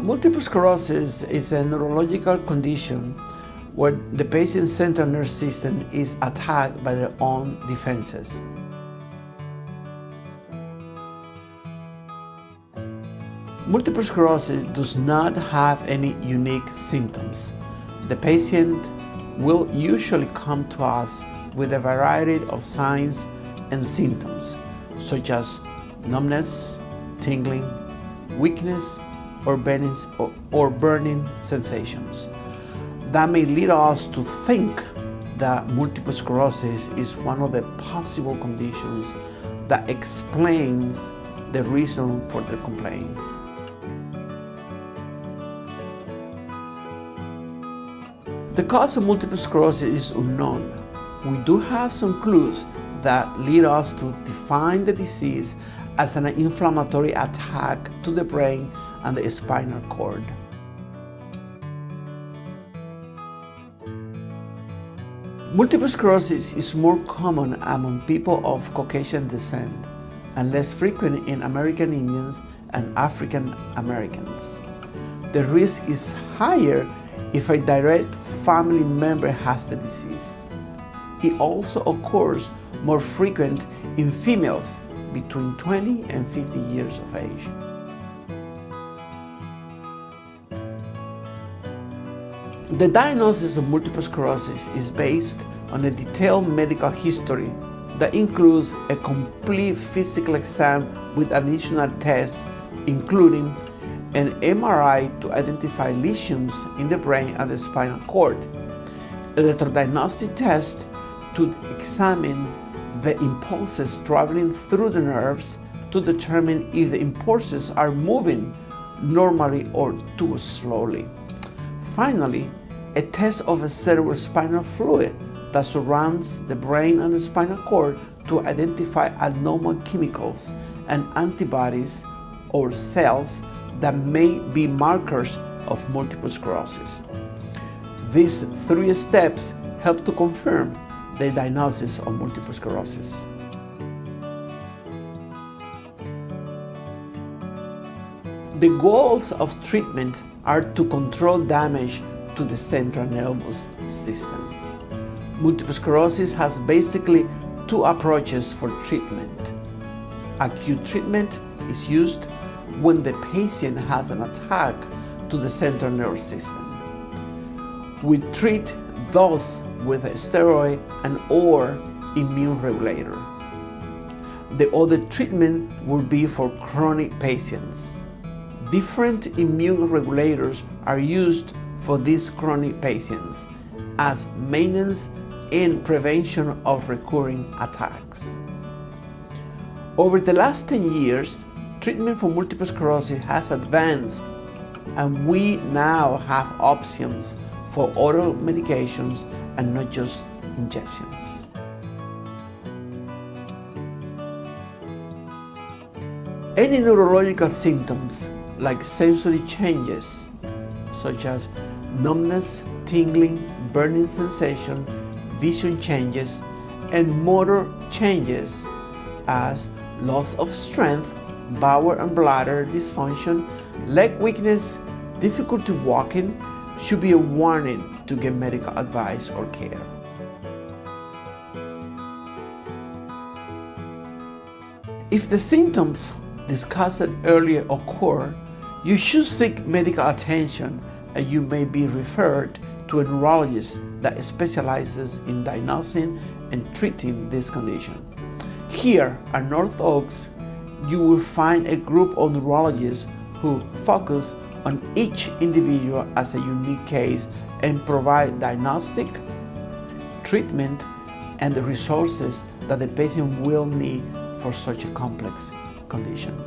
Multiple sclerosis is a neurological condition where the patient's central nervous system is attacked by their own defenses. Multiple sclerosis does not have any unique symptoms. The patient will usually come to us with a variety of signs and symptoms, such as numbness, tingling, weakness, or burning sensations. That may lead us to think that multiple sclerosis is one of the possible conditions that explains the reason for the complaints. The cause of multiple sclerosis is unknown. We do have some clues that lead us to define the disease as an inflammatory attack to the brain and the spinal cord. Multiple sclerosis is more common among people of Caucasian descent and less frequent in American Indians and African Americans. The risk is higher if a direct family member has the disease. It also occurs more frequent in females between 20 and 50 years of age. The diagnosis of multiple sclerosis is based on a detailed medical history that includes a complete physical exam with additional tests, including an MRI to identify lesions in the brain and the spinal cord, electrodiagnostic test to examine the impulses traveling through the nerves to determine if the impulses are moving normally or too slowly. Finally, a test of a cerebrospinal fluid that surrounds the brain and the spinal cord to identify abnormal chemicals and antibodies or cells that may be markers of multiple sclerosis. These 3 steps help to confirm the diagnosis of multiple sclerosis. The goals of treatment are to control damage to the central nervous system. Multiple sclerosis has basically 2 approaches for treatment. Acute treatment is used when the patient has an attack to the central nervous system. We treat those with a steroid and or immune regulator. The other treatment will be for chronic patients. Different immune regulators are used for these chronic patients as maintenance and prevention of recurring attacks. Over the last 10 years, treatment for multiple sclerosis has advanced, and we now have options for oral medications and not just injections. Any neurological symptoms like sensory changes such as numbness, tingling, burning sensation, vision changes, and motor changes as loss of strength, bowel and bladder dysfunction, leg weakness, difficulty walking should be a warning to get medical advice or care. If the symptoms discussed earlier occur, you should seek medical attention and you may be referred to a neurologist that specializes in diagnosing and treating this condition. Here at North Oaks, you will find a group of neurologists who focus on each individual as a unique case and provide diagnostic, treatment, and the resources that the patient will need for such a complex condition.